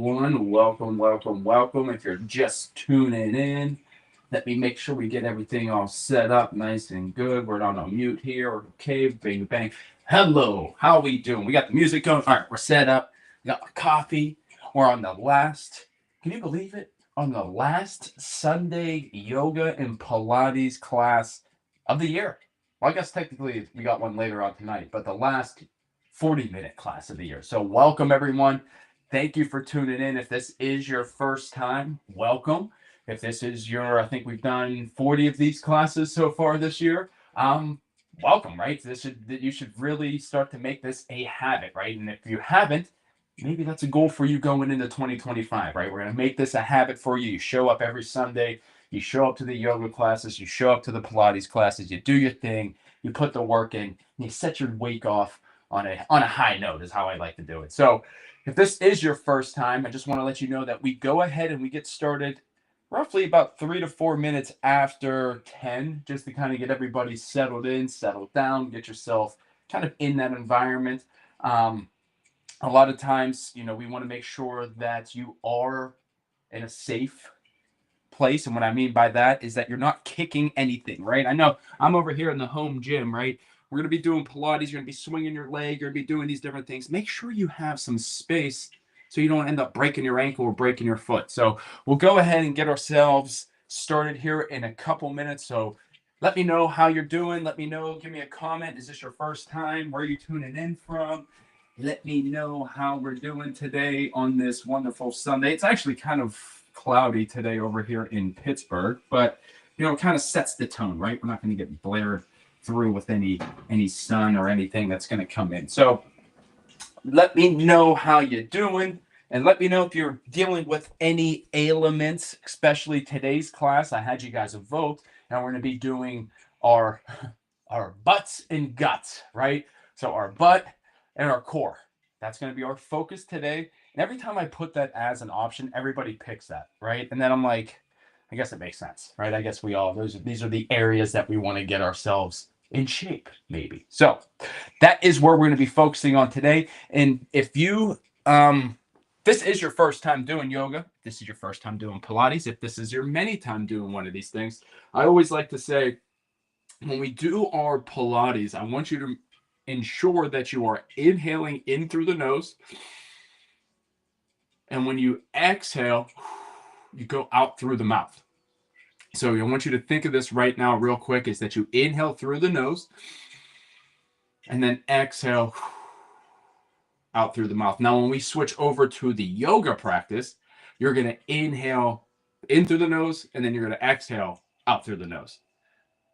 everyone. Welcome. If you're just tuning in, let me make sure we get everything all set up nice and good. We're not on mute here. Okay, bing, bang. Hello, how we doing? We got the music going. All right, we're set up. We got my coffee. We're on the last, can you believe it? On the last Sunday yoga and Pilates class of the year. Well, I guess technically we got one later on tonight, but the last 40-minute class of the year. So welcome everyone. Thank you for tuning in. If this is your first time, welcome. If this is your, I think we've done 40 of these classes so far this year. Welcome, right? You should really start to make this a habit, right? And if you haven't, maybe that's a goal for you going into 2025, right? We're going to make this a habit for you. You show up every Sunday, you show up to the yoga classes, you show up to the Pilates classes, you do your thing, you put the work in, and you set your week off on a high note is how I like to do it. So if this is your first time, I just want to let you know that we go ahead and we get started roughly about 3 to 4 minutes after 10, just to kind of get everybody settled in, settled down, get yourself kind of in that environment. A lot of times, we want to make sure that you are in a safe place. And what I mean by that is that you're not kicking anything, right? I know I'm over here in the home gym, right? We're going to be doing Pilates. You're going to be swinging your leg. You're going to be doing these different things. Make sure you have some space so you don't end up breaking your ankle or breaking your foot. So we'll go ahead and get ourselves started here in a couple minutes. So let me know how you're doing. Let me know. Give me a comment. Is this your first time? Where are you tuning in from? Let me know how we're doing today on this wonderful Sunday. It's actually kind of cloudy today over here in Pittsburgh, but it kind of sets the tone, right? We're not going to get blared through with any sun or anything that's going to come in. So let me know how you're doing, and let me know if you're dealing with any ailments, especially today's class. I had you guys vote, and we're going to be doing our butts and guts, right? So our butt and our core. That's going to be our focus today. And every time I put that as an option, everybody picks that, right? And then I'm like, I guess it makes sense, right? I guess these are the areas that we want to get ourselves in shape, maybe. So that is where we're going to be focusing on today. And if you, this is your first time doing yoga, this is your first time doing Pilates, if this is your many time doing one of these things, I always like to say, when we do our Pilates, I want you to ensure that you are inhaling in through the nose. And when you exhale, you go out through the mouth. So I want you to think of this right now real quick, is that you inhale through the nose and then exhale out through the mouth. Now, when we switch over to the yoga practice, you're going to inhale in through the nose and then you're going to exhale out through the nose.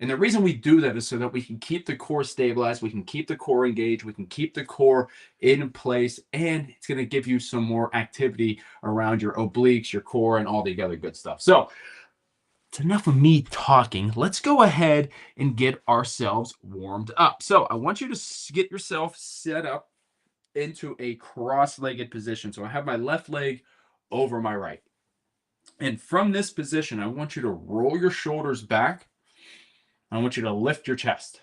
And the reason we do that is so that we can keep the core stabilized, we can keep the core engaged, we can keep the core in place, and it's going to give you some more activity around your obliques, your core, and all the other good stuff. So it's enough of me talking. Let's go ahead and get ourselves warmed up. So I want you to get yourself set up into a cross-legged position. So I have my left leg over my right. And from this position, I want you to roll your shoulders back. I want you to lift your chest.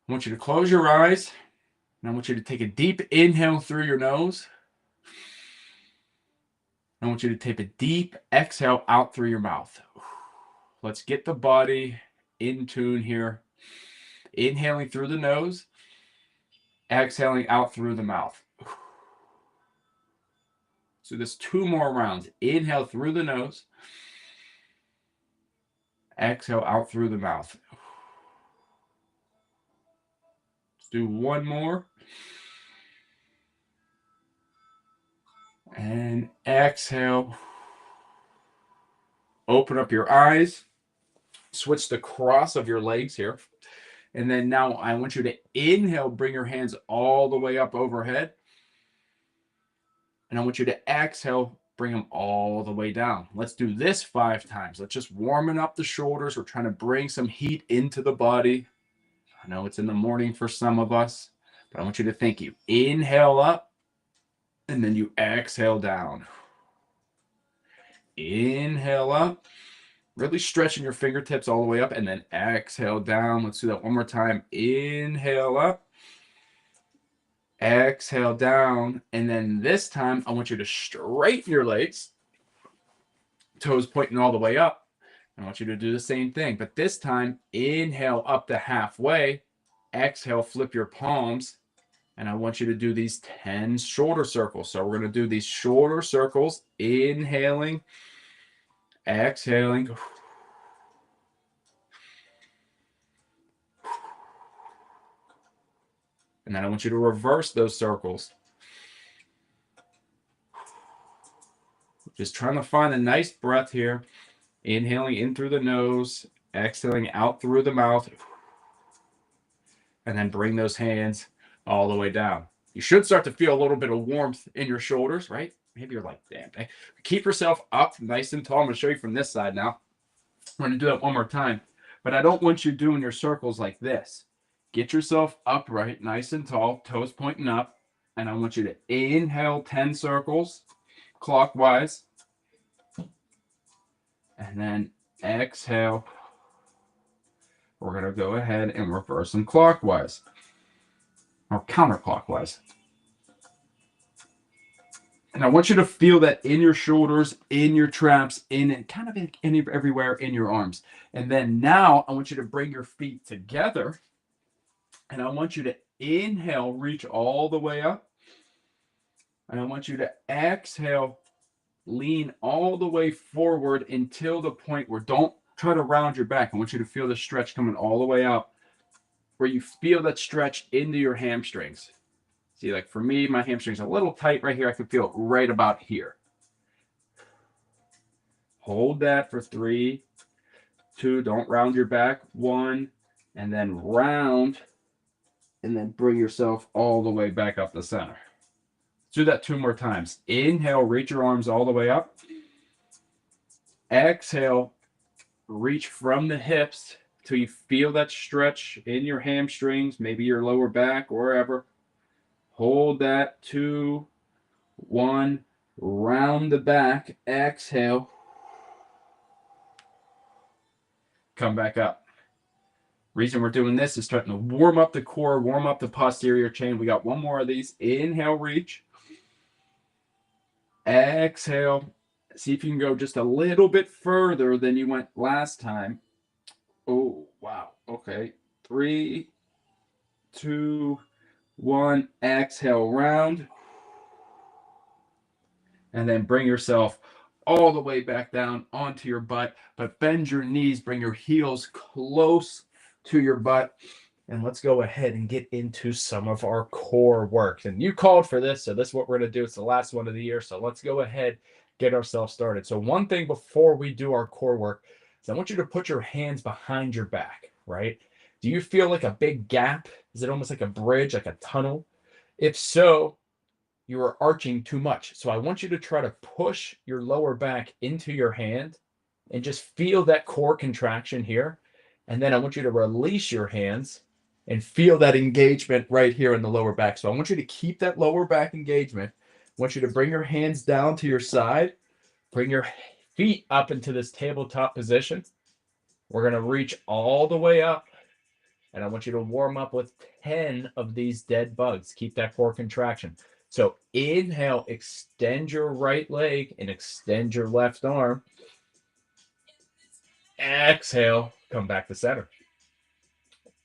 I want you to close your eyes, and I want you to take a deep inhale through your nose. I want you to take a deep exhale out through your mouth. Let's get the body in tune here. Inhaling through the nose, exhaling out through the mouth. So there's 2 more rounds. Inhale through the nose, exhale out through the mouth. Let's do 1 more. And exhale. Open up your eyes. Switch the cross of your legs here. And then now I want you to inhale, bring your hands all the way up overhead. And I want you to exhale, bring them all the way down. Let's do this 5 times. Let's just warming up the shoulders. We're trying to bring some heat into the body. I know it's in the morning for some of us, but I want you to think. You inhale up, and then you exhale down. Inhale up, really stretching your fingertips all the way up, and then exhale down. Let's do that one more time. Inhale up, Exhale down. And then this time, I want you to straighten your legs, toes pointing all the way up. I want you to do the same thing, but this time, inhale up to halfway. Exhale, flip your palms. And I want you to do these 10 shoulder circles. So we're going to do these shoulder circles, inhaling, exhaling. And then I want you to reverse those circles. Just trying to find a nice breath here. Inhaling in through the nose, exhaling out through the mouth. And then bring those hands all the way down. You should start to feel a little bit of warmth in your shoulders, right? Maybe you're like, damn. Keep yourself up nice and tall. I'm going to show you from this side now. I'm going to do that one more time. But I don't want you doing your circles like this. Get yourself upright, nice and tall, toes pointing up. And I want you to inhale 10 circles clockwise. And then exhale. We're going to go ahead and reverse them clockwise or counterclockwise. And I want you to feel that in your shoulders, in your traps, in kind of everywhere in your arms. And then now I want you to bring your feet together. And I want you to inhale, reach all the way up. And I want you to exhale, lean all the way forward until the point where don't try to round your back. I want you to feel the stretch coming all the way up, where you feel that stretch into your hamstrings. See, like for me, my hamstrings are a little tight right here. I can feel it right about here. Hold that for 3, 2, don't round your back, 1, and then round, and then bring yourself all the way back up the center. Let's do that 2 more times. Inhale, reach your arms all the way up. Exhale, reach from the hips till you feel that stretch in your hamstrings, maybe your lower back, or wherever. Hold that, 2, 1, round the back, exhale. Come back up. Reason we're doing this is starting to warm up the core, warm up the posterior chain. We got 1 more of these. Inhale, reach. Exhale. See if you can go just a little bit further than you went last time. Oh, wow. Okay. 3, 2, 1. Exhale, round. And then bring yourself all the way back down onto your butt. But bend your knees, bring your heels close to your butt. And let's go ahead and get into some of our core work. And you called for this, so this is what we're going to do. It's the last one of the year. So let's go ahead, get ourselves started. So one thing before we do our core work is I want you to put your hands behind your back, right? Do you feel like a big gap? Is it almost like a bridge, like a tunnel? If so, you are arching too much. So I want you to try to push your lower back into your hand and just feel that core contraction here. And then I want you to release your hands and feel that engagement right here in the lower back. So I want you to keep that lower back engagement. I want you to bring your hands down to your side. Bring your feet up into this tabletop position. We're going to reach all the way up. And I want you to warm up with 10 of these dead bugs. Keep that core contraction. So inhale, extend your right leg and extend your left arm. Exhale, come back to center.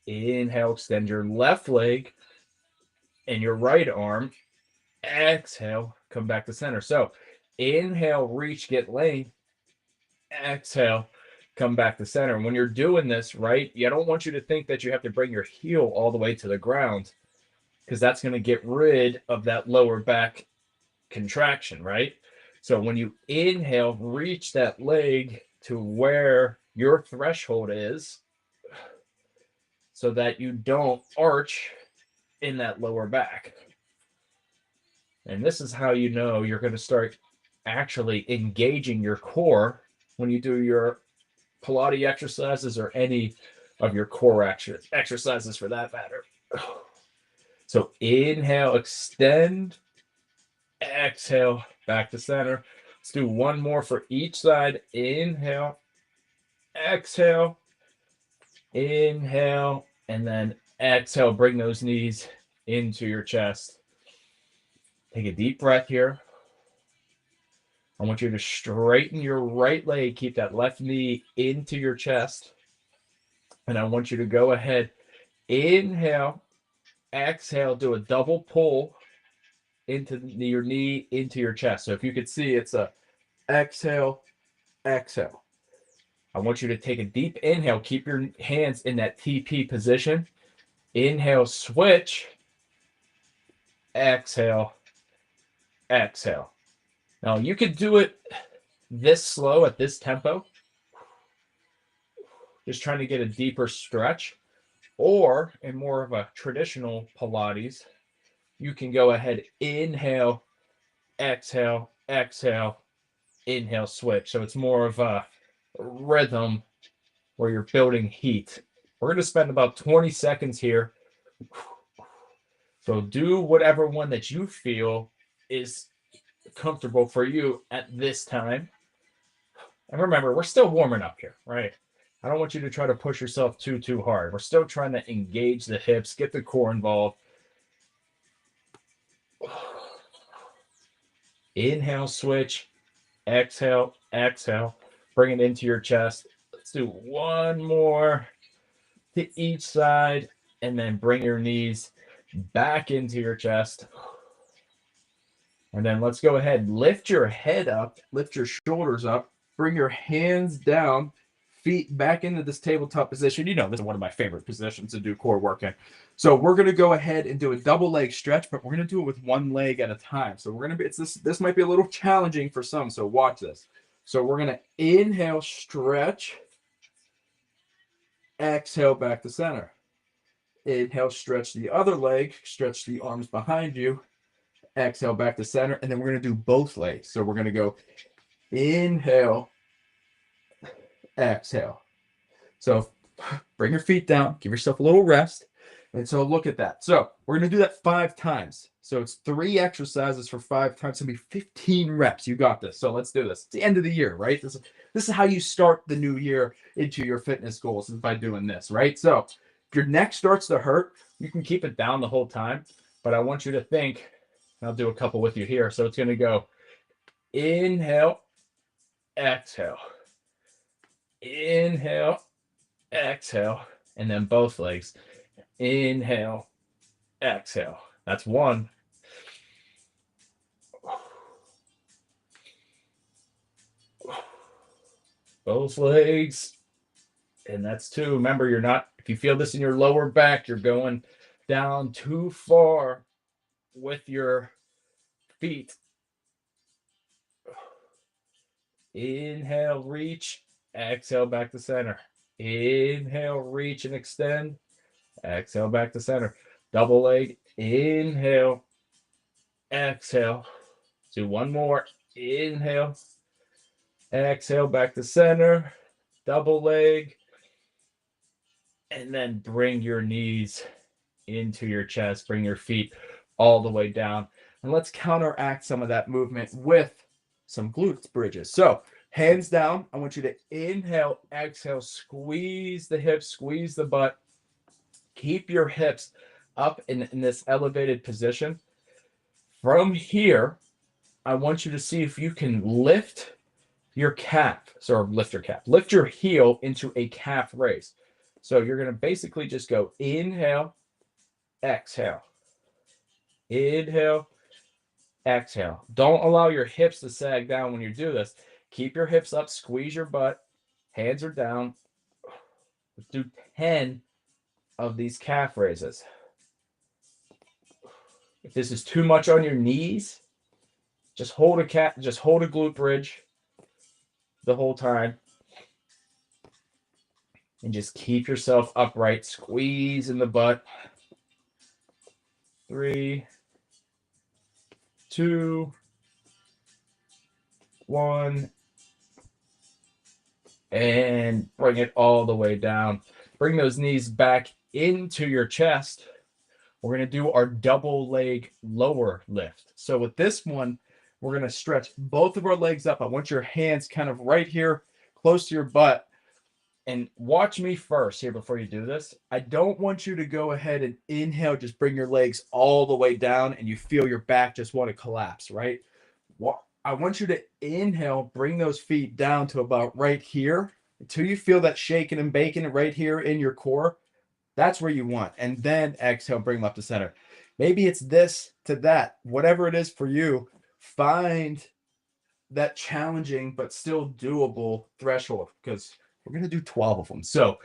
Inhale, extend your left leg and your right arm. Exhale, come back to center. So inhale, reach, get length. Exhale, come back to center. And when you're doing this, right, I don't want you to think that you have to bring your heel all the way to the ground, because that's going to get rid of that lower back contraction, right? So when you inhale, reach that leg to where your threshold is so that you don't arch in that lower back. And this is how you know you're going to start actually engaging your core when you do your Pilates exercises or any of your core exercises for that matter. So inhale, extend, exhale, back to center. Let's do 1 more for each side. Inhale, exhale, inhale, and then exhale. Bring those knees into your chest. Take a deep breath here. I want you to straighten your right leg, keep that left knee into your chest. And I want you to go ahead, inhale, exhale, do a double pull into your knee, into your chest. So if you could see, it's a exhale, exhale. I want you to take a deep inhale, keep your hands in that TP position. Inhale, switch, exhale, exhale. Now you could do it this slow at this tempo, just trying to get a deeper stretch, or in more of a traditional Pilates, you can go ahead, inhale, exhale, exhale, inhale, switch. So it's more of a rhythm where you're building heat. We're going to spend about 20 seconds here. So do whatever one that you feel is comfortable for you at this time. And remember, we're still warming up here, right? I don't want you to try to push yourself too hard. We're still trying to engage the hips, get the core involved. Inhale, switch, exhale, exhale. Bring it into your chest. Let's do one more to each side, and then bring your knees back into your chest. And then let's go ahead, lift your head up, lift your shoulders up, bring your hands down, feet back into this tabletop position. You know, this is one of my favorite positions to do core work in. So we're going to go ahead and do a double leg stretch, but we're going to do it with one leg at a time. So we're going to be, this might be a little challenging for some, so watch this. So we're going to inhale, stretch, exhale, back to center. Inhale, stretch the other leg, stretch the arms behind you, exhale, back to center, and then we're going to do both legs. So we're going to go inhale, exhale. So bring your feet down, give yourself a little rest. And so look at that. So we're going to do that 5 times. So it's 3 exercises for 5 times. It's going to be 15 reps. You got this. So let's do this. It's the end of the year, right? This is how you start the new year into your fitness goals, is by doing this, right? So if your neck starts to hurt, you can keep it down the whole time. But I want you to think, I'll do a couple with you here. So it's going to go inhale, exhale, inhale, exhale, and then both legs. Inhale, exhale. That's 1. Both legs. And that's 2. Remember, you're not, if you feel this in your lower back, you're going down too far with your feet. Inhale, reach, exhale, back to center. Inhale, reach and extend. Exhale, back to center. Double leg. Inhale, exhale. Do 1 more. Inhale, exhale, back to center. Double leg. And then bring your knees into your chest. Bring your feet all the way down. And let's counteract some of that movement with some glutes bridges. So hands down. I want you to inhale, exhale, squeeze the hips, squeeze the butt. Keep your hips up in this elevated position. From here, I want you to see if you can lift your calf. So lift your calf. Lift your heel into a calf raise. So you're going to basically just go inhale, exhale. Inhale, exhale. Don't allow your hips to sag down when you do this. Keep your hips up, squeeze your butt. Hands are down. Let's do 10 of these calf raises. If this is too much on your knees, just hold a glute bridge the whole time. And just keep yourself upright, squeeze in the butt. 3, 2, 1. And bring it all the way down. Bring those knees back into your chest. We're going to do our double leg lower lift. So with this one, we're going to stretch both of our legs up. I want your hands kind of right here, close to your butt. And watch me first here before you do this. I don't want you to go ahead and inhale, just bring your legs all the way down and you feel your back just want to collapse, right? I want you to inhale, bring those feet down to about right here until you feel that shaking and baking right here in your core. That's where you want. And then exhale, bring them up to center. Maybe it's this to that, whatever it is for you, find that challenging but still doable threshold, because we're going to do 12 of them. So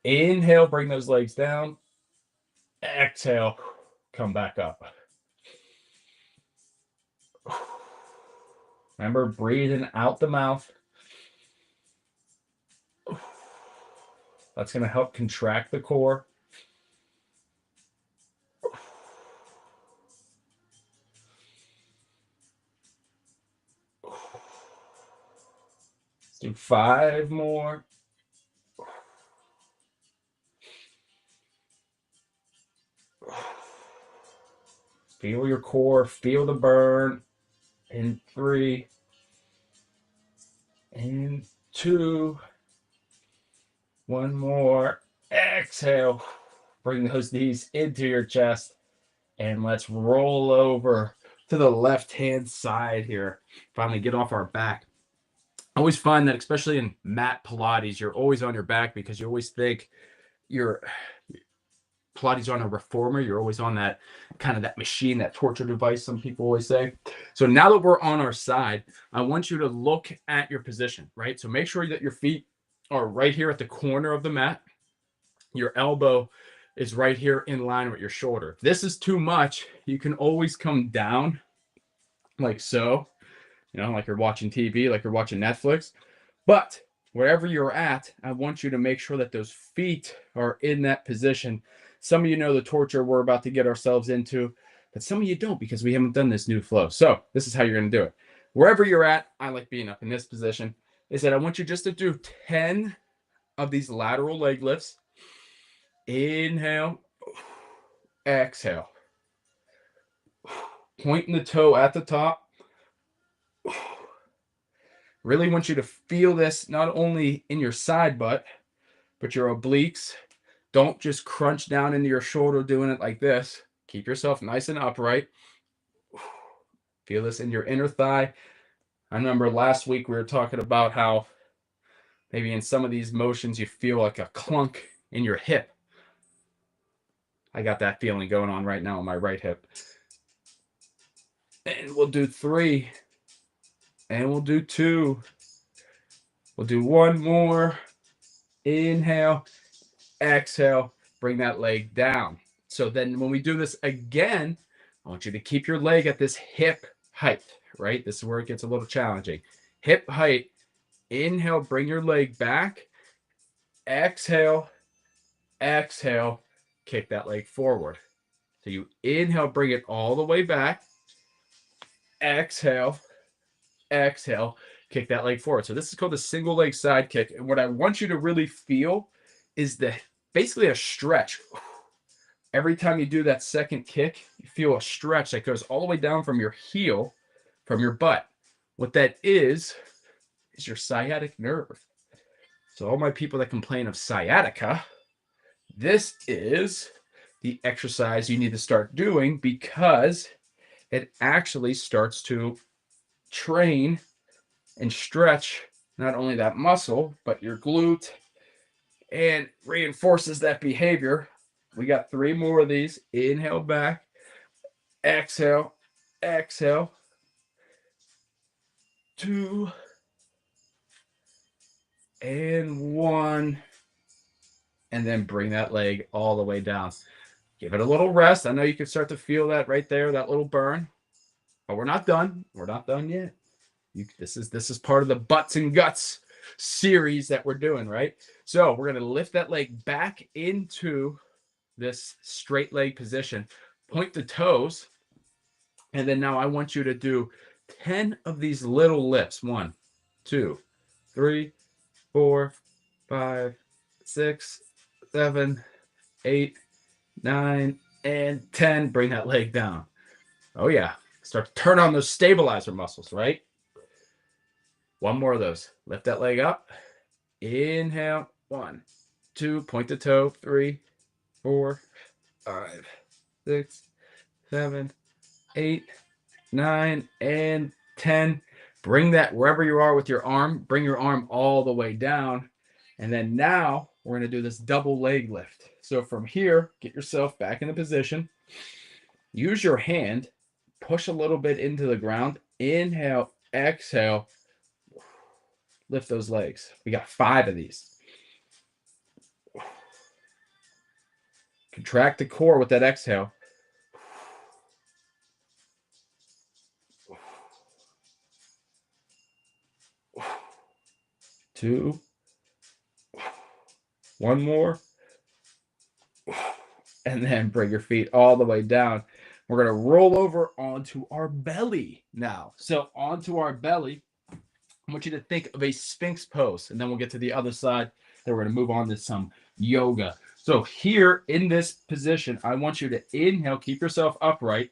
inhale, bring those legs down. Exhale, come back up. Remember, breathing out the mouth. That's going to help contract the core. Let's do 5 more. Feel your core, feel the burn. In 3, in 2, 1 more. Exhale. Bring those knees into your chest. And let's roll over to the left-hand side here. Finally get off our back. I always find that, especially in mat Pilates, you're always on your back because you always think you're Pilates on a reformer. You're always on that kind of that machine, that torture device, some people always say. So now that we're on our side, I want you to look at your position, right? So make sure that your feet are right here at the corner of the mat. Your elbow is right here in line with your shoulder. If this is too much, you can always come down like so, like you're watching TV, like you're watching Netflix. But wherever you're at, I want you to make sure that those feet are in that position. Some of you know the torture we're about to get ourselves into, but some of you don't because we haven't done this new flow. So this is how you're going to do it. Wherever you're at, I like being up in this position. Is that I want you just to do 10 of these lateral leg lifts. Inhale, exhale. Pointing the toe at the top. Really want you to feel this not only in your side butt, but your obliques. Don't just crunch down into your shoulder doing it like this. Keep yourself nice and upright. Feel this in your inner thigh. I remember last week we were talking about how maybe in some of these motions you feel like a clunk in your hip. I got that feeling going on right now in my right hip. And we'll do 3. And we'll do 2. We'll do 1 more. Inhale, exhale, bring that leg down. So then when we do this again, I want you to keep your leg at this hip height, right? This is where it gets a little challenging. Hip height. Inhale, bring your leg back. Exhale, exhale, kick that leg forward. So you inhale, bring it all the way back. Exhale, exhale, kick that leg forward. So this is called the single leg side kick. And what I want you to really feel is basically a stretch. Every time you do that second kick, you feel a stretch that goes all the way down from your heel, from your butt. What that is your sciatic nerve. So all my people that complain of sciatica, this is the exercise you need to start doing because it actually starts to train and stretch not only that muscle, but your glute and reinforces that behavior. We got 3 more of these. Inhale back, exhale, exhale. 2 and 1. And then bring that leg all the way down. Give it a little rest. I know you can start to feel that right there, that little burn. But we're not done. We're not done yet. This is part of the butts and guts series that we're doing, right? So we're going to lift that leg back into this straight leg position. Point the toes. And then now I want you to do 10 of these little lifts. 1, 2, 3, 4, 5, 6, 7, 8, 9, and 10. Bring that leg down. Oh, yeah. Start to turn on those stabilizer muscles, right? 1 more of those. Lift that leg up. Inhale, 1, 2, point the toe, 3, 4, 5, 6, 7, 8, 9, and 10. Bring that wherever you are with your arm, bring your arm all the way down. And then now we're going to do this double leg lift. So from here, get yourself back in the position. Use your hand, push a little bit into the ground. Inhale, exhale, lift those legs. We got 5 of these. Contract the core with that exhale. 2, 1 more, and then bring your feet all the way down. We're going to roll over onto our belly now. So onto our belly, I want you to think of a Sphinx pose, and then we'll get to the other side. Then we're going to move on to some yoga. So here in this position, I want you to inhale, keep yourself upright.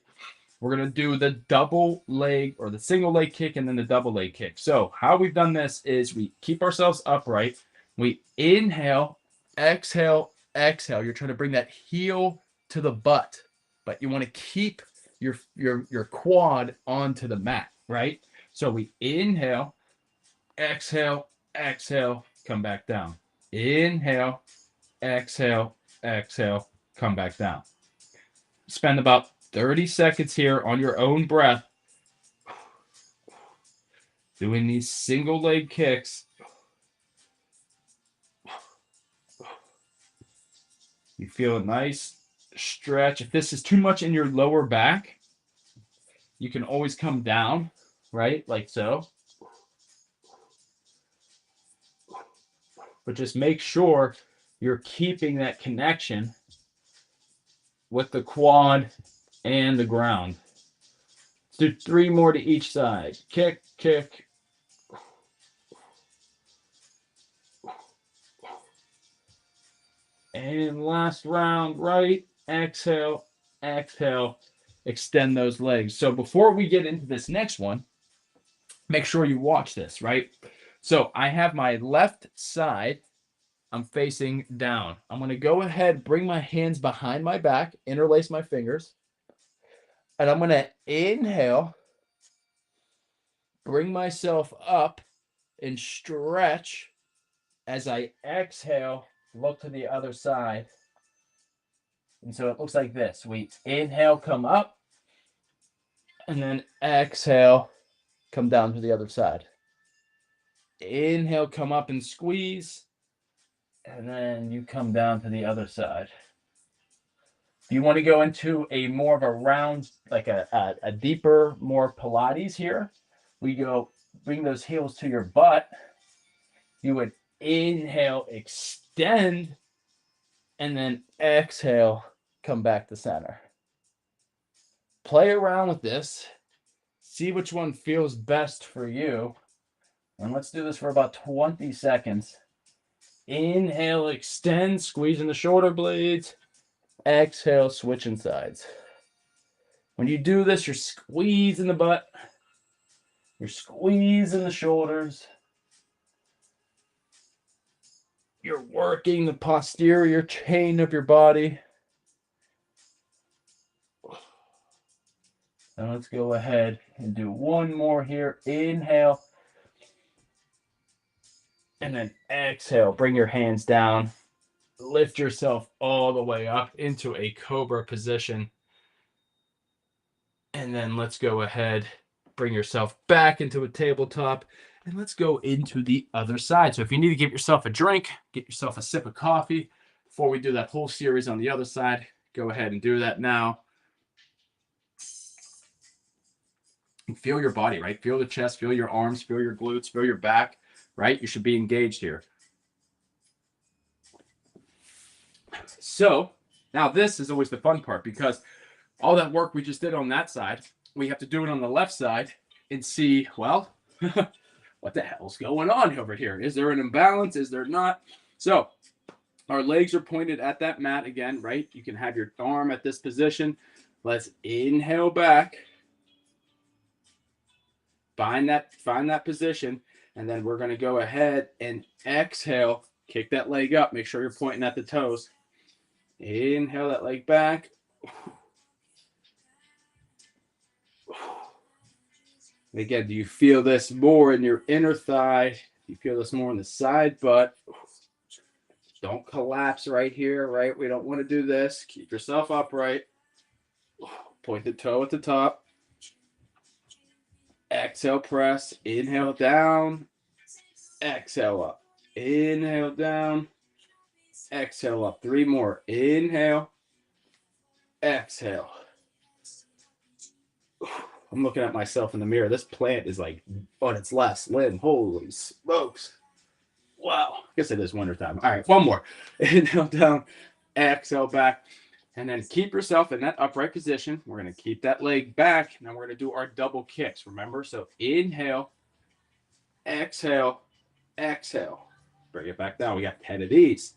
We're going to do the double leg or the single leg kick and then the double leg kick. So how we've done this is we keep ourselves upright. We inhale, exhale, exhale. You're trying to bring that heel to the butt, but you want to keep your quad onto the mat, right? So we inhale, exhale, exhale, come back down. Inhale, exhale, exhale, come back down. Spend about 30 seconds here on your own breath doing these single leg kicks. You feel a nice stretch. If this is too much in your lower back, you can always come down, right? Like so. But just make sure you're keeping that connection with the quad and the ground. Let's do 3 more to each side. Kick, kick. And last round, right? Exhale, exhale. Extend those legs. So before we get into this next one, make sure you watch this, right? So I have my left side. I'm facing down. I'm going to go ahead, bring my hands behind my back, interlace my fingers. And I'm going to inhale, bring myself up and stretch. As I exhale, look to the other side. And so it looks like this. We inhale, come up, and then exhale, come down to the other side. Inhale, come up and squeeze, and then you come down to the other side. If you want to go into a more of a round, like a deeper, more Pilates here, we go bring those heels to your butt. You would inhale, extend, and then exhale, come back to center. Play around with this. See which one feels best for you. And let's do this for about 20 seconds. Inhale, extend, squeezing the shoulder blades. Exhale, switching sides. When you do this, you're squeezing the butt. You're squeezing the shoulders. You're working the posterior chain of your body. And let's go ahead and do 1 more here. Inhale. And then exhale. Bring your hands down. Lift yourself all the way up into a cobra position. And then let's go ahead, bring yourself back into a tabletop, and let's go into the other side. So if you need to get yourself a drink, get yourself a sip of coffee before we do that whole series on the other side, go ahead and do that now. And feel your body, right? Feel the chest, feel your arms, feel your glutes, feel your back, right? You should be engaged here. So now this is always the fun part, because all that work we just did on that side, we have to do it on the left side and see, well, what the hell's going on over here? Is there an imbalance? Is there not? So our legs are pointed at that mat again, right? You can have your arm at this position. Let's inhale back. Find that position. And then we're going to go ahead and exhale, Kick that leg up. Make sure you're pointing at the toes. Inhale that leg back. Again, do you feel this more in your inner thigh? Do you feel this more in the side butt? Don't collapse right here, right? We don't want to do this. Keep yourself upright. Point the toe at the top. Exhale, press. Inhale down. Exhale up. Inhale down. Exhale up. 3 more. Inhale. Exhale. I'm looking at myself in the mirror. This plant is like on its last limb. Holy smokes. Wow. I guess it is wintertime. All right, one more. Inhale down. Exhale back. And then keep yourself in that upright position. We're going to keep that leg back. Now we're going to do our double kicks. Remember? So inhale. Exhale. Exhale. Bring it back down. We got 10 of these.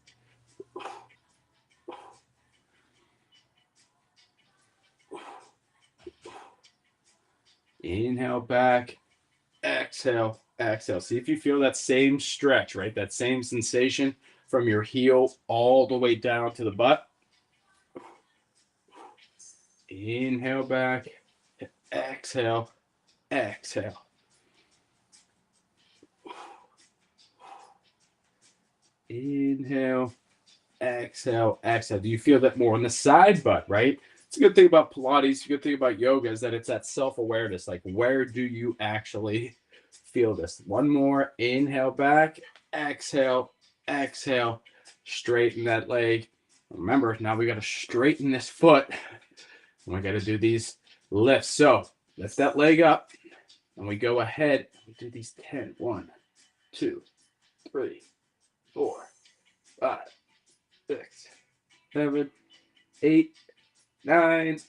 Inhale back. Exhale. Exhale. See if you feel that same stretch, right? That same sensation from your heel all the way down to the butt. Inhale back. Exhale. Exhale. Inhale. Exhale. Exhale. Do you feel that more on the side butt, right? It's a good thing about Pilates, a good thing about yoga is that it's that self-awareness. Like, where do you actually feel this? One more. Inhale back. Exhale. Exhale. Straighten that leg. Remember, now we got to straighten this foot. And we got to do these lifts. So lift that leg up. And we go ahead. We do these 10. 1, 2, 3, 4, 5, 6, 7, 8, 9,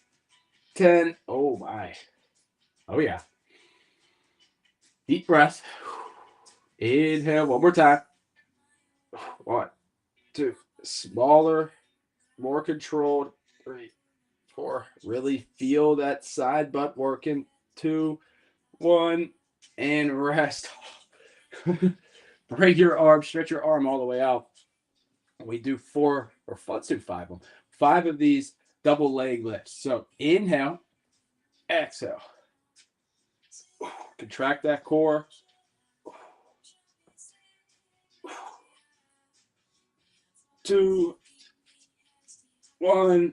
10. Oh my. Oh yeah. Deep breath. Inhale one more time. 1, 2. Smaller, more controlled. 3, 4. Really feel that side butt working. 2, 1. And rest. Break your arm, stretch your arm all the way out. We do 4, or let's do 5 of them. 5 of these double leg lifts. So inhale, exhale. Contract that core. 2, 1,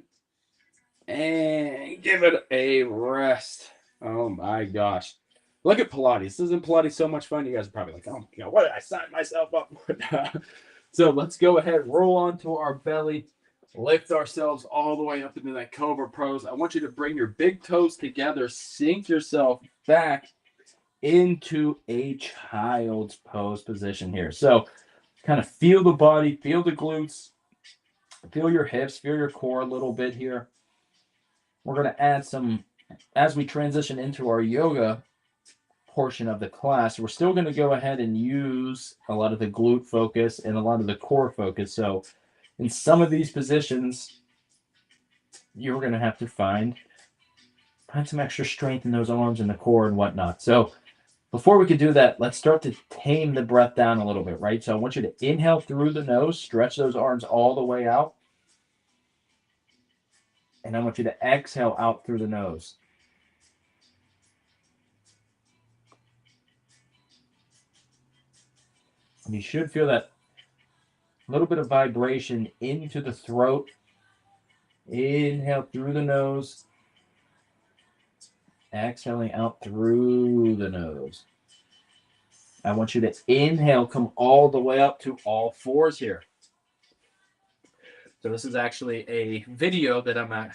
and give it a rest. Oh my gosh. Look at Pilates. Isn't Pilates so much fun? You guys are probably like, oh, what did I sign myself up for? So let's go ahead, roll onto our belly, lift ourselves all the way up into that Cobra Pose. I want you to bring your big toes together, sink yourself back into a child's pose position here. So kind of feel the body, feel the glutes, feel your hips, feel your core a little bit here. We're going to add some, as we transition into our yoga portion of the class, we're still going to go ahead and use a lot of the glute focus and a lot of the core focus. So in some of these positions, you're going to have to find some extra strength in those arms and the core and whatnot. So before we can do that, let's start to tame the breath down a little bit, right? So I want you to inhale through the nose, stretch those arms all the way out. And I want you to exhale out through the nose. And you should feel that little bit of vibration into the throat. Inhale through the nose. Exhaling out through the nose. I want you to inhale, come all the way up to all fours here. So this is actually a video that I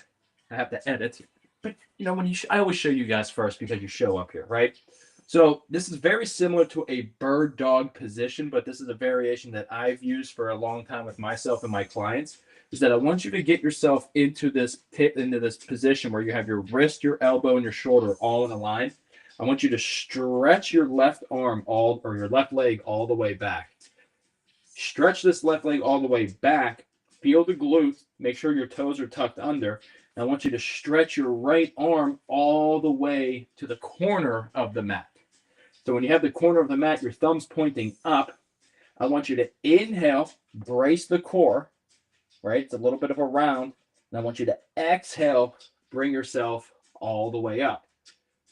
have to edit. But you know, I always show you guys first because you show up here, right? So this is very similar to a bird dog position, but this is a variation that I've used for a long time with myself and my clients. Is that I want you to get yourself into this position where you have your wrist, your elbow, and your shoulder all in a line. I want you to stretch your left arm or your left leg all the way back. Stretch this left leg all the way back. Feel the glutes. Make sure your toes are tucked under. And I want you to stretch your right arm all the way to the corner of the mat. So when you have the corner of the mat, your thumb's pointing up. I want you to inhale, brace the core, right? It's a little bit of a round. And I want you to exhale, bring yourself all the way up.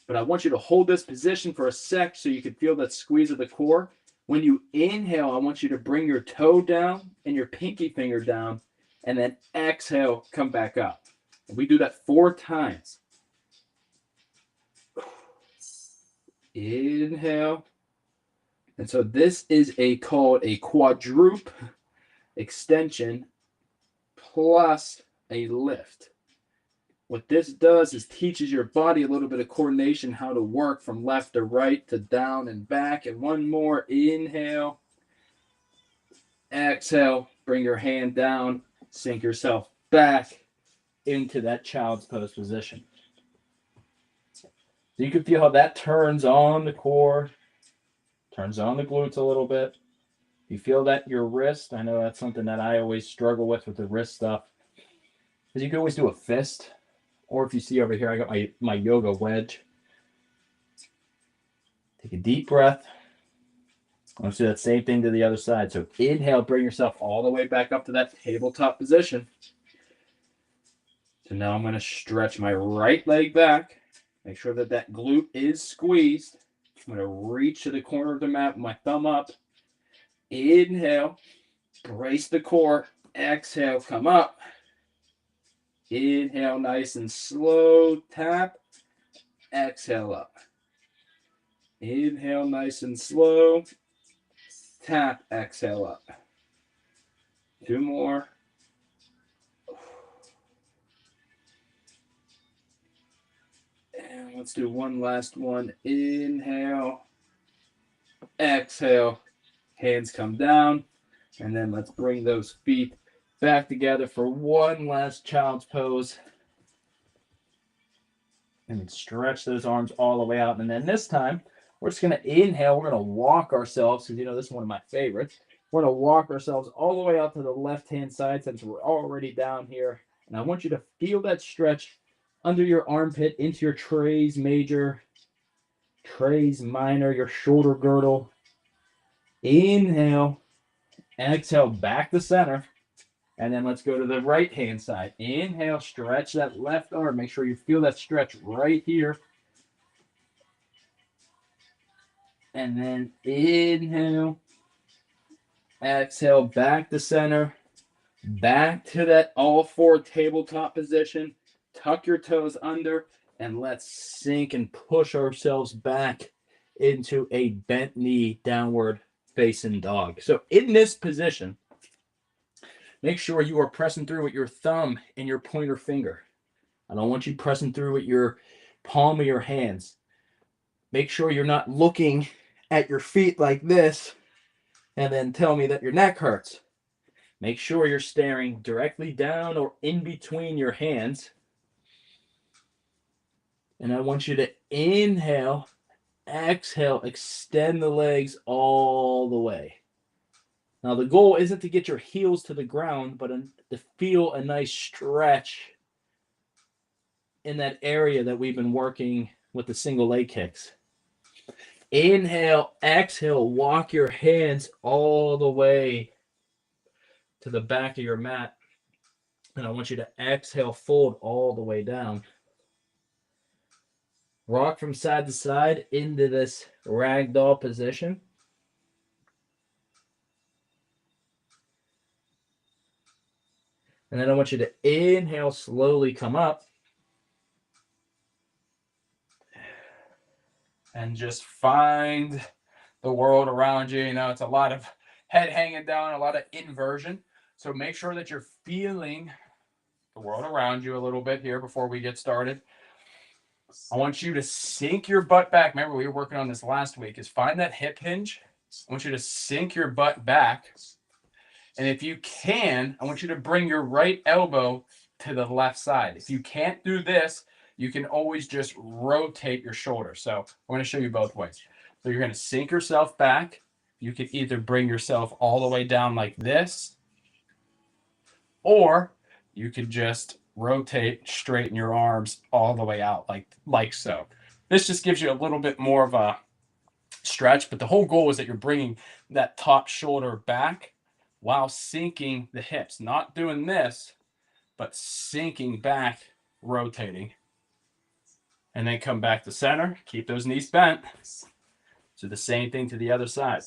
But I want you to hold this position for a sec so you can feel that squeeze of the core. When you inhale, I want you to bring your toe down and your pinky finger down, and then exhale, come back up. And we do that 4 times. Inhale. And so this is called a quadruple extension plus a lift. What this does is teaches your body a little bit of coordination, how to work from left to right to down and back. And one more, inhale, exhale, bring your hand down, sink yourself back into that child's pose position. So you can feel how that turns on the core, turns on the glutes a little bit. You feel that your wrist, I know that's something that I always struggle with the wrist stuff, because you can always do a fist. Or if you see over here, I got my yoga wedge. Take a deep breath. Let's do that same thing to the other side. So inhale, bring yourself all the way back up to that tabletop position. So now I'm going to stretch my right leg back. Make sure that that glute is squeezed. I'm going to reach to the corner of the mat with my thumb up. Inhale, brace the core. Exhale, come up. Inhale, nice and slow, tap. Exhale up. Inhale, nice and slow. Tap, exhale up. 2 more. And let's do one last one. Inhale, exhale, hands come down. And then let's bring those feet back together for one last child's pose. And stretch those arms all the way out. And then this time, we're just going to inhale. We're going to walk ourselves, because this is one of my favorites. We're going to walk ourselves all the way out to the left-hand side since we're already down here. And I want you to feel that stretch under your armpit into your teres major, teres minor, your shoulder girdle. Inhale. Exhale, back to center. And then let's go to the right-hand side. Inhale, stretch that left arm. Make sure you feel that stretch right here. And then inhale. Exhale, back to center. Back to that all 4 tabletop position. Tuck your toes under. And let's sink and push ourselves back into a bent knee downward facing dog. So in this position, make sure you are pressing through with your thumb and your pointer finger. I don't want you pressing through with your palm of your hands. Make sure you're not looking at your feet like this and then tell me that your neck hurts. Make sure you're staring directly down or in between your hands. And I want you to inhale, exhale, extend the legs all the way. Now, the goal isn't to get your heels to the ground, but to feel a nice stretch in that area that we've been working with the single leg kicks. Inhale, exhale, walk your hands all the way to the back of your mat. And I want you to exhale, fold all the way down. Rock from side to side into this ragdoll position. And then I want you to inhale, slowly come up. And just find the world around you. It's a lot of head hanging down, a lot of inversion. So make sure that you're feeling the world around you a little bit here before we get started. I want you to sink your butt back. Remember, we were working on this last week, is find that hip hinge. I want you to sink your butt back. And if you can, I want you to bring your right elbow to the left side. If you can't do this, you can always just rotate your shoulder. So I'm going to show you both ways. So you're going to sink yourself back. You can either bring yourself all the way down like this, or you could just rotate, straighten your arms all the way out like so. This just gives you a little bit more of a stretch, but the whole goal is that you're bringing that top shoulder back while sinking the hips, not doing this, but sinking back, rotating, and then come back to center. Keep those knees bent. So the same thing to the other side.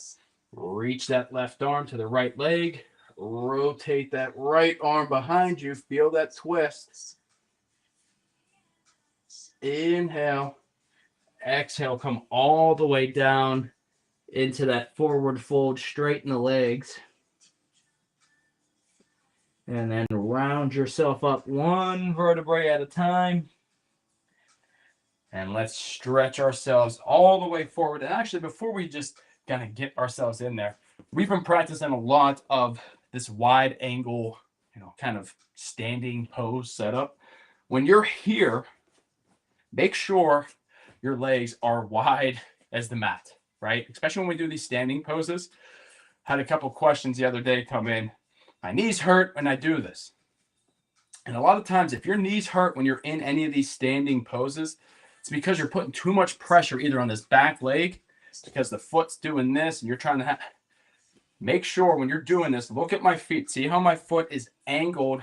Reach that left arm to the right leg, rotate that right arm behind you, feel that twist. Inhale, exhale, come all the way down into that forward fold, straighten the legs. And then round yourself up one vertebrae at a time. And let's stretch ourselves all the way forward. And actually, before we just kind of get ourselves in there, we've been practicing a lot of this wide angle, kind of standing pose setup. When you're here, make sure your legs are wide as the mat, right? Especially when we do these standing poses. Had a couple questions the other day come in. My knees hurt when I do this. And a lot of times, if your knees hurt when you're in any of these standing poses, it's because you're putting too much pressure either on this back leg, because the foot's doing this and you're trying to make sure when you're doing this, look at my feet. See how my foot is angled,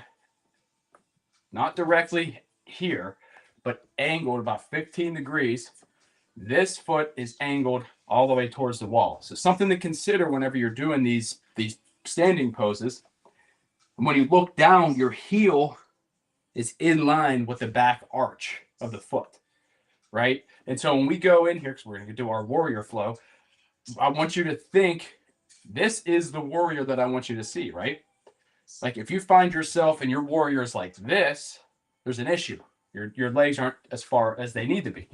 not directly here, but angled about 15 degrees. This foot is angled all the way towards the wall. So something to consider whenever you're doing these standing poses. When you look down, your heel is in line with the back arch of the foot, right? And so when we go in here, because we're going to do our warrior flow, I want you to think this is the warrior that I want you to see, right? Like if you find yourself and your warrior is like this, there's an issue. Your legs aren't as far as they need to be.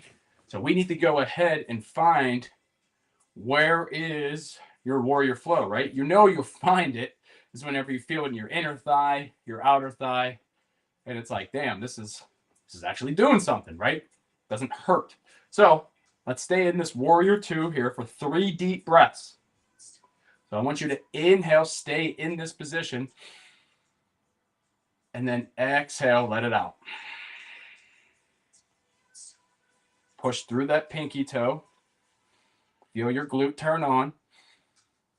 So we need to go ahead and find where is your warrior flow, right? You'll find it is whenever you feel it in your inner thigh, your outer thigh, and it's like, damn, this is actually doing something, right? Doesn't hurt. So let's stay in this warrior 2 here for 3 deep breaths. So I want you to inhale, stay in this position, and then exhale, let it out. Push through that pinky toe. Feel your glute turn on.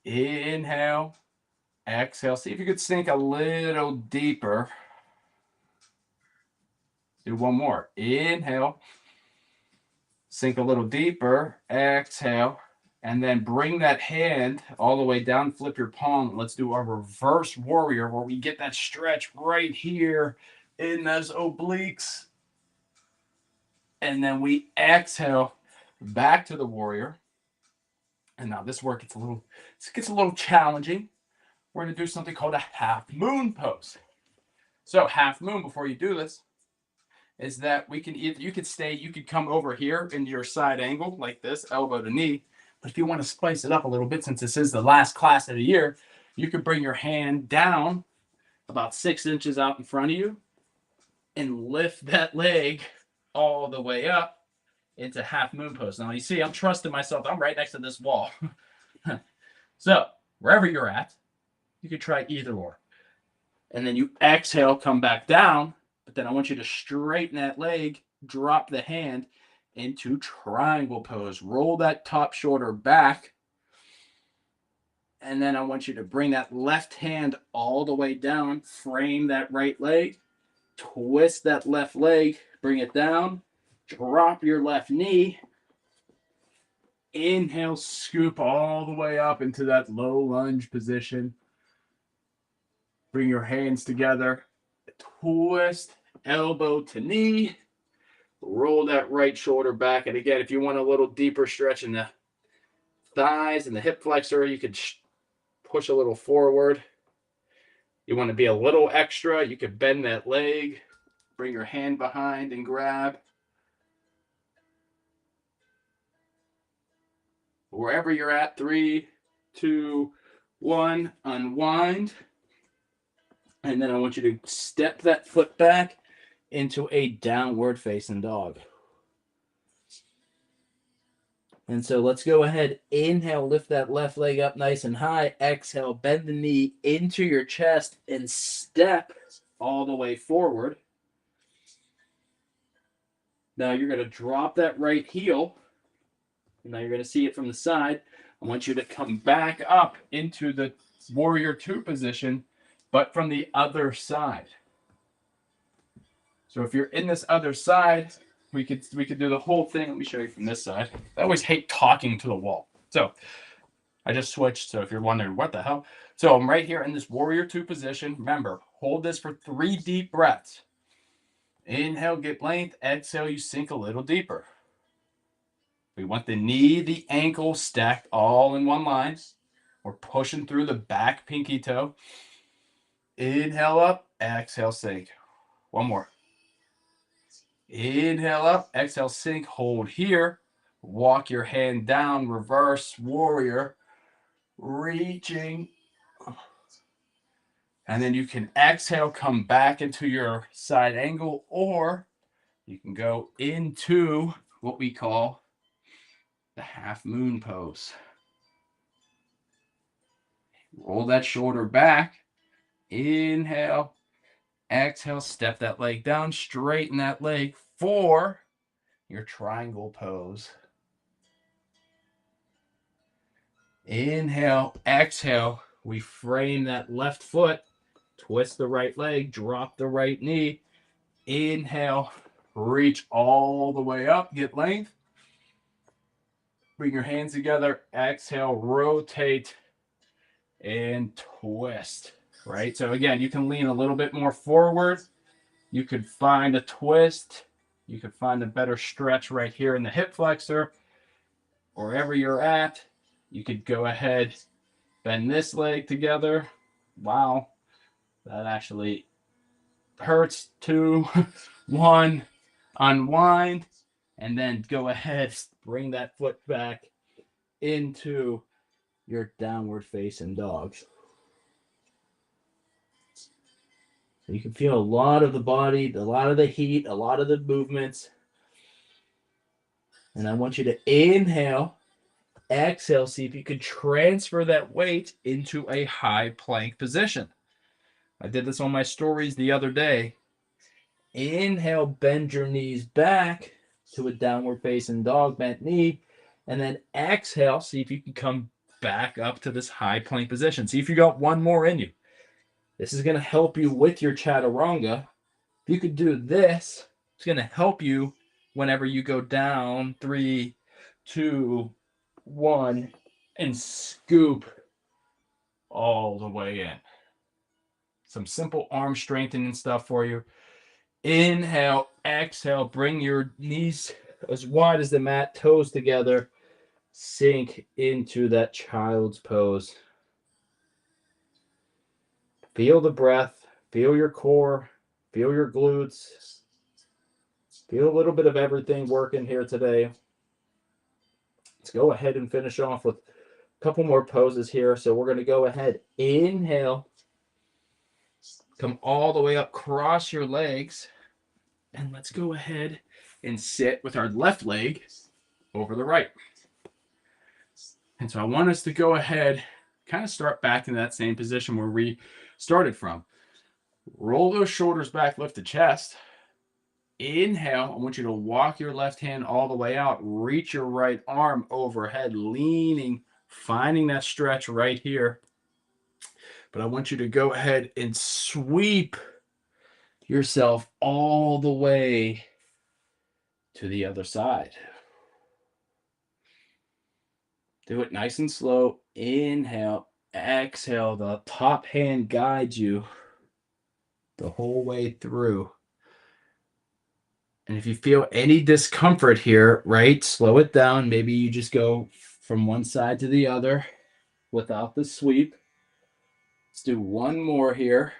Inhale, exhale. See if you could sink a little deeper. Do one more. Inhale. Sink a little deeper. Exhale. And then bring that hand all the way down. Flip your palm. Let's do our reverse warrior where we get that stretch right here in those obliques. And then we exhale back to the warrior. And now this work gets a little challenging. We're going to do something called a half moon pose. So half moon, before you do this, is that you could come over here into your side angle like this, elbow to knee. But if you want to spice it up a little bit, since this is the last class of the year, you could bring your hand down about 6 inches out in front of you and lift that leg all the way up into half moon pose. Now you see, I'm trusting myself. I'm right next to this wall. So wherever you're at, you could try either or. And then you exhale, come back down. But then I want you to straighten that leg, drop the hand into triangle pose. Roll that top shoulder back. And then I want you to bring that left hand all the way down, frame that right leg, twist that left leg, bring it down, drop your left knee. Inhale, scoop all the way up into that low lunge position. Bring your hands together, twist, elbow to knee, roll that right shoulder back. And again, if you want a little deeper stretch in the thighs and the hip flexor, you could push a little forward. You want to be a little extra, you could bend that leg, bring your hand behind and grab. Wherever you're at, 3, 2, 1, unwind. And then I want you to step that foot back into a downward facing dog. And so let's go ahead. Inhale, lift that left leg up nice and high. Exhale, bend the knee into your chest and step all the way forward. Now you're going to drop that right heel Now you're going to see it from the side. I want you to come back up into the warrior two position, but from the other side. So if you're in this other side, we could do the whole thing. Let me show you from this side. I always hate talking to the wall. So I just switched. So if you're wondering what the hell. So I'm right here in this warrior two position. Remember, hold this for 3 deep breaths. Inhale, get length. Exhale, you sink a little deeper. We want the knee, the ankle stacked all in one line. We're pushing through the back pinky toe. Inhale up, exhale, sink. One more. Inhale up, exhale, sink. Hold here. Walk your hand down, reverse warrior. Reaching. And then you can exhale, come back into your side angle, or you can go into what we call the half moon pose. Roll that shoulder back. Inhale. Exhale, step that leg down, straighten that leg for your triangle pose. Inhale, exhale. We frame that left foot, twist the right leg, drop the right knee. Inhale, reach all the way up, get length. Bring your hands together, exhale, rotate, and twist, right? So again, you can lean a little bit more forward. You could find a twist. You could find a better stretch right here in the hip flexor. Wherever you're at, you could go ahead, bend this leg together. Wow, that actually hurts. 2, 1, unwind, and then go ahead, bring that foot back into your downward facing dog. You can feel a lot of the body, a lot of the heat, a lot of the movements. And I want you to inhale, exhale, see if you can transfer that weight into a high plank position. I did this on my stories the other day. Inhale, bend your knees back to a downward facing dog, bent knee. And then exhale, see if you can come back up to this high plank position. See if you got one more in you. This is going to help you with your chaturanga. If you could do this, it's going to help you whenever you go down. 3, 2, 1, and scoop all the way in. Some simple arm strengthening stuff for you. Inhale, exhale, bring your knees as wide as the mat, toes together, sink into that child's pose. Feel the breath, feel your core, feel your glutes, feel a little bit of everything working here today. Let's go ahead and finish off with a couple more poses here. So we're going to go ahead, inhale, come all the way up, cross your legs, and let's go ahead and sit with our left leg over the right. And so I want us to go ahead, kind of start back in that same position where we started from. Roll those shoulders back, lift the chest. Inhale, I want you to walk your left hand all the way out. Reach your right arm overhead, leaning, finding that stretch right here. But I want you to go ahead and sweep yourself all the way to the other side. Do it nice and slow. Inhale, exhale. The top hand guides you the whole way through. And if you feel any discomfort here, right, slow it down. Maybe you just go from one side to the other without the sweep. Let's do one more here.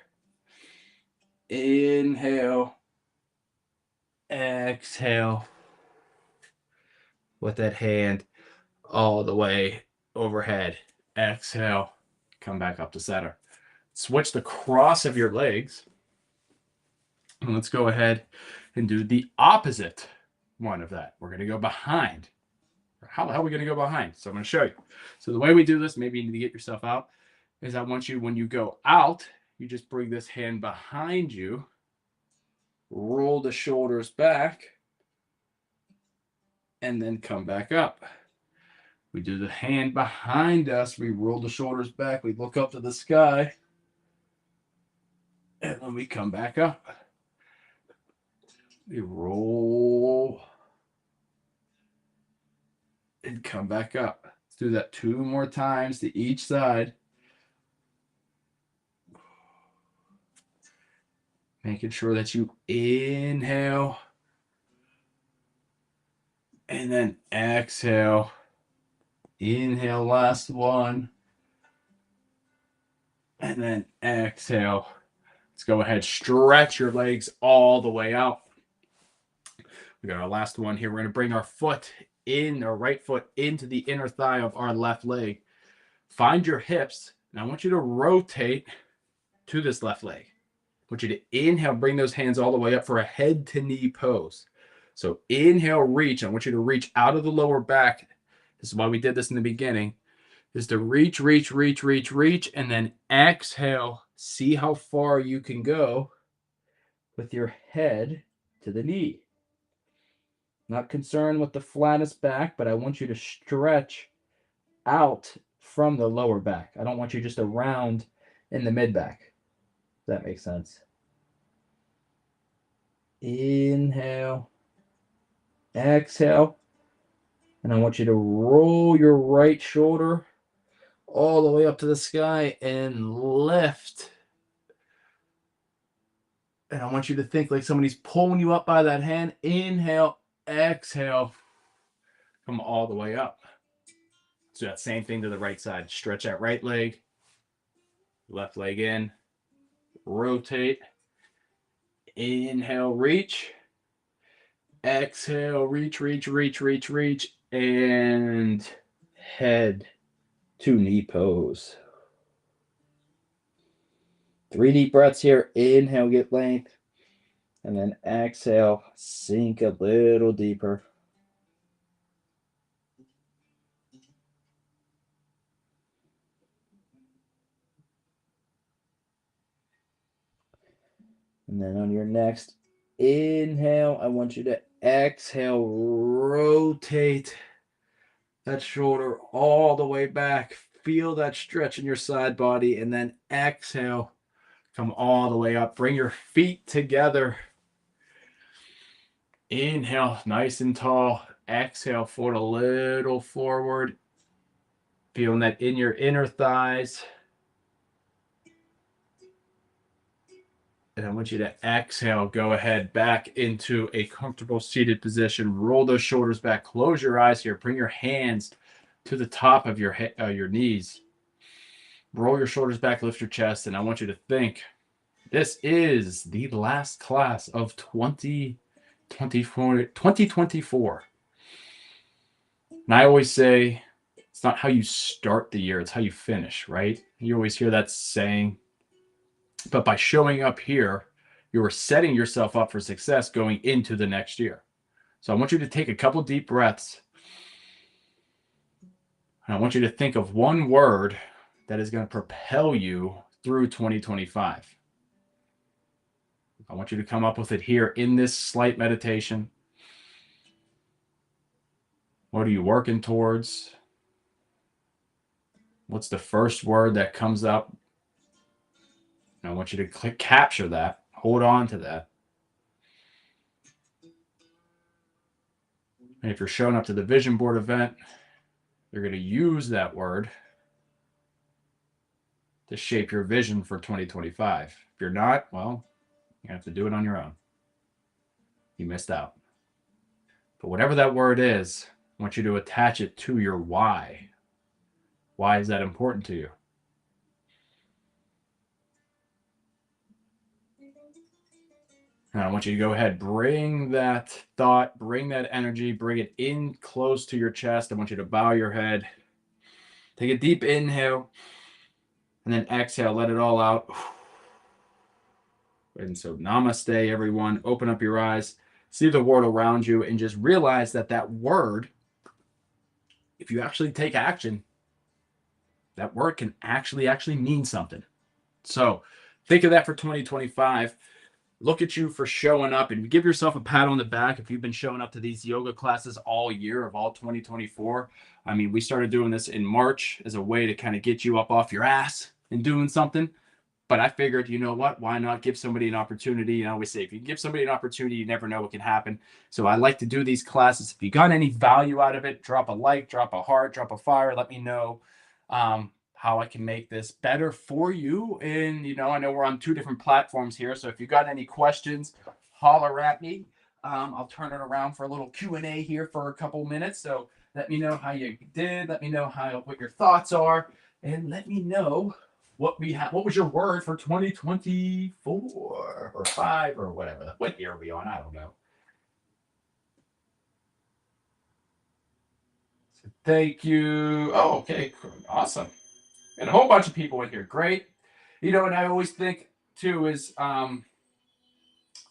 Inhale, exhale. With that hand all the way overhead. Exhale, come back up to center. Switch the cross of your legs. And let's go ahead and do the opposite one of that. We're going to go behind. How the hell are we going to go behind? So I'm going to show you. So the way we do this, maybe you need to get yourself out, is I want you, when you go out, you just bring this hand behind you, roll the shoulders back, and then come back up. We do the hand behind us. We roll the shoulders back. We look up to the sky. And then we come back up. We roll and come back up. Let's do that 2 more times to each side. Making sure that you inhale and then exhale. Inhale, last one. And then exhale. Let's go ahead, stretch your legs all the way out. We got our last one here. We're going to bring our foot in, our right foot into the inner thigh of our left leg. Find your hips, and I want you to rotate to this left leg. I want you to inhale, bring those hands all the way up for a head to knee pose. So inhale, reach. I want you to reach out of the lower back. This is why we did this in the beginning, is to reach, reach, reach, reach, reach, and then exhale. See how far you can go with your head to the knee. Not concerned with the flattest back, but I want you to stretch out from the lower back. I don't want you just around in the mid back. If that makes sense. Inhale, exhale, and I want you to roll your right shoulder all the way up to the sky and lift. And I want you to think like somebody's pulling you up by that hand. Inhale, exhale, come all the way up. So that same thing to the right side. Stretch that right leg, left leg in, rotate, inhale, reach, exhale, reach, reach, reach, reach, reach, and head to knee pose. 3 deep breaths here. Inhale, get length, and then exhale, sink a little deeper. And then on your next inhale, I want you to exhale, rotate that shoulder all the way back. Feel that stretch in your side body, and then exhale, come all the way up. Bring your feet together. Inhale, nice and tall. Exhale, foot a little forward. Feeling that in your inner thighs. And I want you to exhale, go ahead back into a comfortable seated position. Roll those shoulders back. Close your eyes here. Bring your hands to the top of your knees. Roll your shoulders back, lift your chest, and I want you to think, this is the last class of 2024. And I always say, it's not how you start the year, it's how you finish, right? You always hear that saying. But by showing up here, you are setting yourself up for success going into the next year. So I want you to take a couple deep breaths. And I want you to think of one word that is going to propel you through 2025. I want you to come up with it here in this slight meditation. What are you working towards? What's the first word that comes up? And I want you to capture that. Hold on to that. And if you're showing up to the vision board event, you're going to use that word to shape your vision for 2025. If you're not, well, you have to do it on your own. You missed out. But whatever that word is, I want you to attach it to your why. Why is that important to you? And I want you to go ahead, bring that thought, bring that energy, bring it in close to your chest. I want you to bow your head. Take a deep inhale and then exhale, let it all out. And so namaste, everyone. Open up your eyes, see the world around you, and just realize that that word, if you actually take action, that word can actually mean something. So think of that for 2025. look at you for showing up, and give yourself a pat on the back if you've been showing up to these yoga classes all year of all 2024. I mean, we started doing this in March as a way to kind of get you up off your ass and doing something. But I figured, you know what? Why not give somebody an opportunity? And I always say, if you give somebody an opportunity, you never know what can happen. So I like to do these classes. If you got any value out of it, drop a like, drop a heart, drop a fire. Let me know how I can make this better for you. And, I know we're on 2 different platforms here. So if you got any questions, holler at me. I'll turn it around for a little Q&A here for a couple minutes. So let me know how you did. Let me know what your thoughts are. And let me know what was your word for 2024 or 5 or whatever. What year are we on? I don't know. So thank you. Oh, okay. Awesome. And a whole bunch of people in here. Great. And I always think too is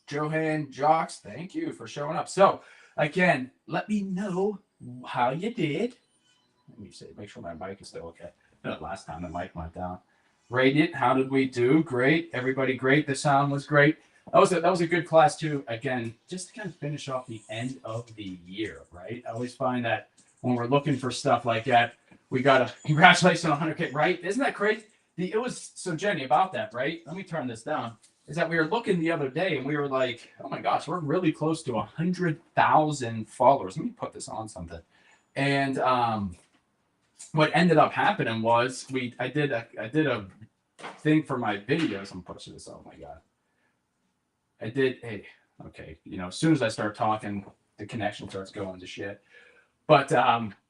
Johan Jocks, thank you for showing up. So again, let me know how you did. Let me see, make sure my mic is still okay. Last time the mic went down. Radiant, how did we do? Great. Everybody great. The sound was great. That was a good class too. Again, just to kind of finish off the end of the year, right? I always find that when we're looking for stuff like that, we got to congratulations on 100K, right? Isn't that crazy? It was so Jenny about that, right? Let me turn this down. Is that we were looking the other day and we were like, oh my gosh, we're really close to 100,000 followers. Let me put this on something. And what ended up happening was I did a thing for my videos. I'm pushing this. Oh my god! Okay. As soon as I start talking, the connection starts going to shit. But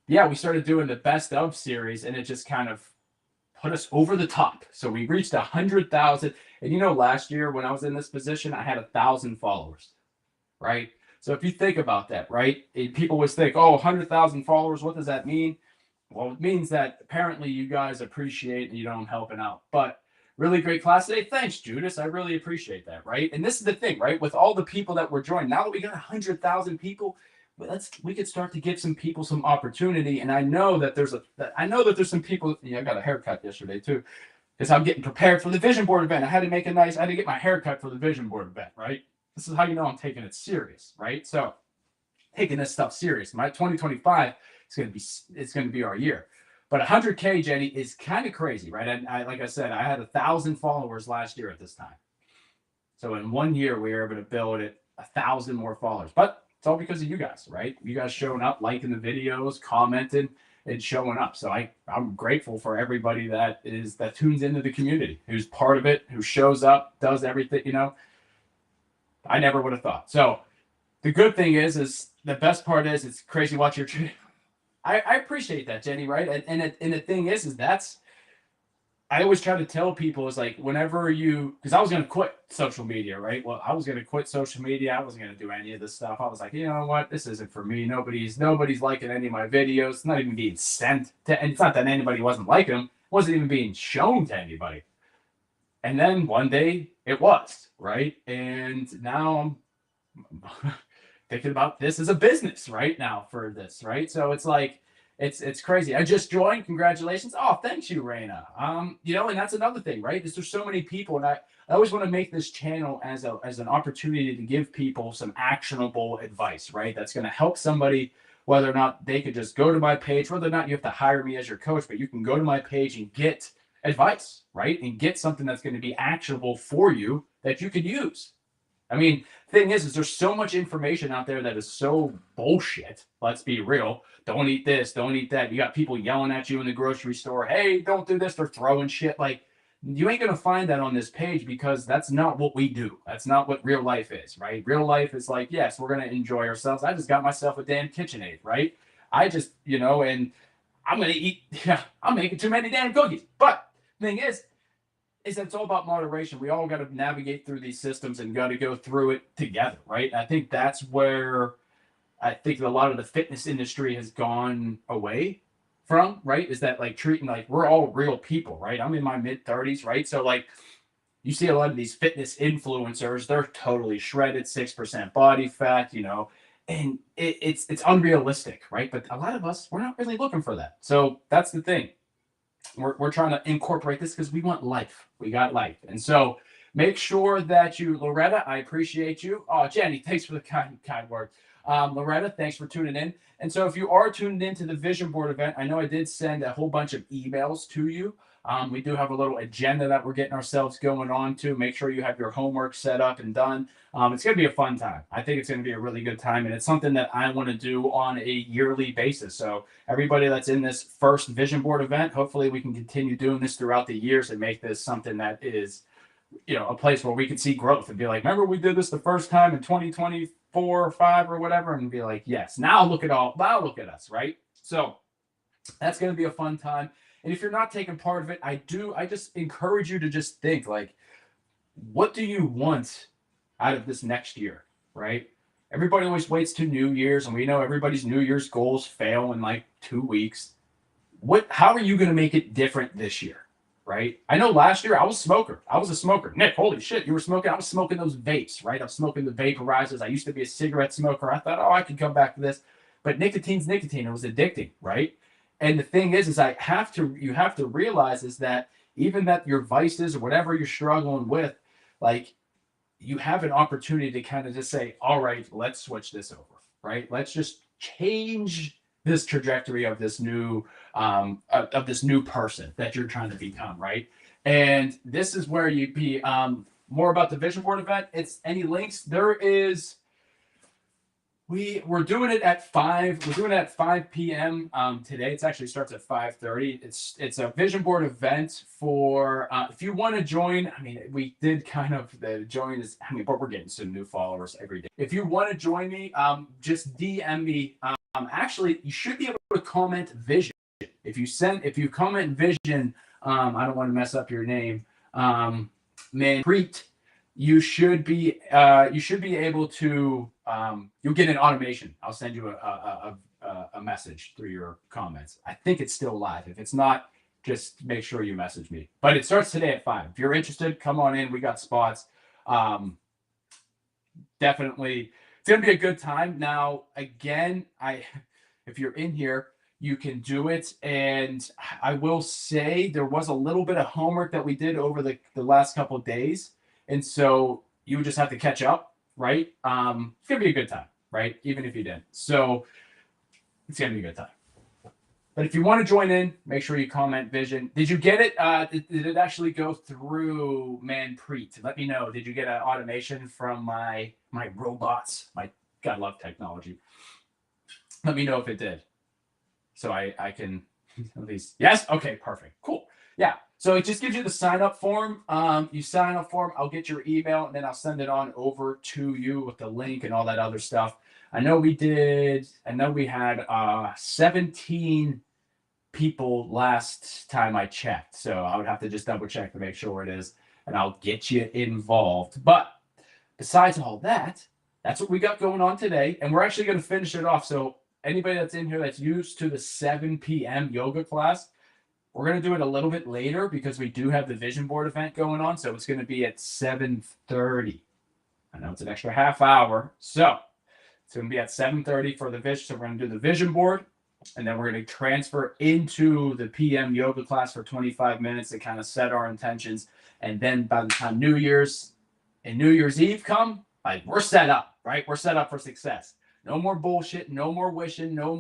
yeah, we started doing the best of series, and it just kind of put us over the top. So we reached 100,000. And last year when I was in this position, I had 1,000 followers, right? So if you think about that, right? People always think, oh, 100,000 followers. What does that mean? Well, it means that apparently you guys appreciate I'm helping out. But really great class today. Thanks, Judas. I really appreciate that, right? And this is the thing, right? With all the people that were joining, now that we got 100,000 people, we could start to give some people some opportunity. And I know that there's some people. I got a haircut yesterday too, because I'm getting prepared for the vision board event. I had to get my haircut for the vision board event, right? This is how I'm taking it serious, right? So taking this stuff serious. My 2025 it's going to be our year. But 100K, Jenny, is kind of crazy, right? And like I said, I had 1,000 followers last year at this time. So in 1 year, we were able to build it 1,000 more followers. But it's all because of you guys, right? You guys showing up, liking the videos, commenting, and showing up. So I'm grateful for everybody that tunes into the community, who's part of it, who shows up, does everything. I never would have thought. So the good thing is the best part is it's crazy watch your. I appreciate that, Jenny, right? And the thing is that's I always try to tell people is like whenever because I was going to quit social media, right? Well, I was going to quit social media. I wasn't going to do any of this stuff. I was like, you know what? This isn't for me. Nobody's liking any of my videos. It's not even being sent to, and it's not that anybody wasn't liking them. It wasn't even being shown to anybody. And then one day it was, right? And now I'm thinking about this as a business right now for this, right? So it's like it's crazy. I just joined. Congratulations. Oh, thanks you, Raina. And that's another thing, right? Is there's so many people, and I always want to make this channel as an opportunity to give people some actionable advice, right? That's going to help somebody, whether or not they could just go to my page, whether or not you have to hire me as your coach, but you can go to my page and get advice, right? And get something that's going to be actionable for you that you could use. I mean, thing is there's so much information out there that is so bullshit. Let's be real. Don't eat this. Don't eat that. You got people yelling at you in the grocery store. Hey, don't do this. They're throwing shit. Like, you ain't going to find that on this page because that's not what we do. That's not what real life is, right? Real life is like, yes, we're going to enjoy ourselves. I just got myself a damn KitchenAid, right? I just, and I'm going to eat, I'm making too many damn cookies. But the thing is that it's all about moderation. We all got to navigate through these systems and got to go through it together, right? I think that's where I think a lot of the fitness industry has gone away from, right? Is that like treating like we're all real people, right? I'm in my mid 30s, right? So like you see a lot of these fitness influencers, they're totally shredded, 6% body fat, and it's unrealistic, right? But a lot of us, we're not really looking for that. So that's the thing. We're trying to incorporate this because we want life. We got life. And so Make sure that Loretta, I appreciate you. Oh, Jenny, thanks for the kind words. Loretta, thanks for tuning in. And so if you are tuned into the vision board event, I know I did send a whole bunch of emails to you. We do have a little agenda that we're getting ourselves going on to. Make sure you have your homework set up and done. It's going to be a fun time. I think it's going to be a really good time. And it's something that I want to do on a yearly basis. So everybody that's in this first vision board event, hopefully we can continue doing this throughout the years and make this something that is, a place where we can see growth and be like, remember we did this the first time in 2024 or 5 or whatever, and be like, yes, now look at us, right? So that's going to be a fun time. And if you're not taking part of it, I just encourage you to just think like, what do you want out of this next year, right? Everybody always waits to New Year's, and we know everybody's New Year's goals fail in like 2 weeks. How are you going to make it different this year? Right? I know last year I was a smoker. Nick, holy shit, you were smoking? I was smoking those vapes, right? I'm smoking the vaporizers. I used to be a cigarette smoker. I thought, I could come back to this. But nicotine's nicotine. It was addicting, right? And the thing is you have to realize is that even that your vices or whatever you're struggling with, like you have an opportunity to kind of just say, all right, let's switch this over, right? Let's just change this trajectory of this new person that you're trying to become, right? And this is where you be more about the vision board event. It's any links. There is. We're doing it at 5. We're doing it at 5 p.m. Today. It actually starts at 5:30. It's a vision board event for if you want to join. I mean, we did kind of the join is. I mean, but we're getting some new followers every day. If you want to join me, just DM me. Actually, you should be able to comment vision. If you comment vision, I don't want to mess up your name, Manpreet. You should be able to. You'll get an automation. I'll send you a message through your comments. I think it's still live. If it's not, just make sure you message me. But it starts today at 5. If you're interested, come on in. We got spots. Definitely, it's gonna be a good time. Now, again, if you're in here, you can do it. And I will say there was a little bit of homework that we did over the last couple of days. And so you would just have to catch up, right? It's gonna be a good time, right? Even if you didn't. So it's gonna be a good time. But if you want to join in, make sure you comment vision. Did you get it? Did it actually go through Manpreet? Let me know. Did you get an automation from my robots? God, love technology. Let me know if it did. So I can at least, yes? Okay, perfect. Cool. Yeah. So it just gives you the sign up form. You sign up form, I'll get your email, and then I'll send it on over to you with the link and all that other stuff. I know we had 17 people last time I checked. So I would have to just double check to make sure it is, and I'll get you involved. But besides all that, that's what we got going on today. And we're actually going to finish it off. So anybody that's in here that's used to the 7 p.m. yoga class, we're going to do it a little bit later because we do have the vision board event going on. So it's going to be at 7:30. I know it's an extra half hour. So it's going to be at 7:30 for the vision. So we're going to do the vision board, and then we're going to transfer into the PM yoga class for 25 minutes to kind of set our intentions. And then by the time New Year's Eve come, like we're set up, right? We're set up for success. No more bullshit, no more wishing, no.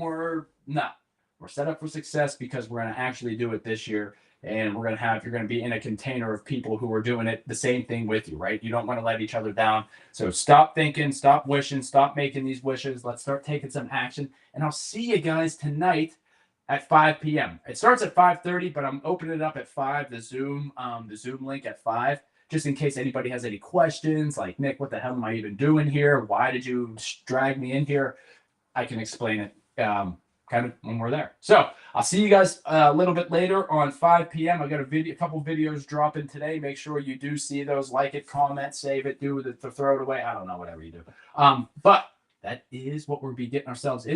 We're set up for success because we're going to actually do it this year. And you're going to be in a container of people who are doing it the same thing with you, right? You don't want to let each other down. So stop thinking, stop wishing, stop making these wishes. Let's start taking some action. And I'll see you guys tonight at 5 p.m. It starts at 5:30, but I'm opening it up at 5, the Zoom link at 5, just in case anybody has any questions, like, Nick, what the hell am I even doing here? Why did you drag me in here? I can explain it kind of when we're there. So I'll see you guys a little bit later on 5 p.m. I got a couple videos dropping today. Make sure you do see those, like it, comment, save it, do the throw it away. I don't know, whatever you do. But that is what we'll be getting ourselves into.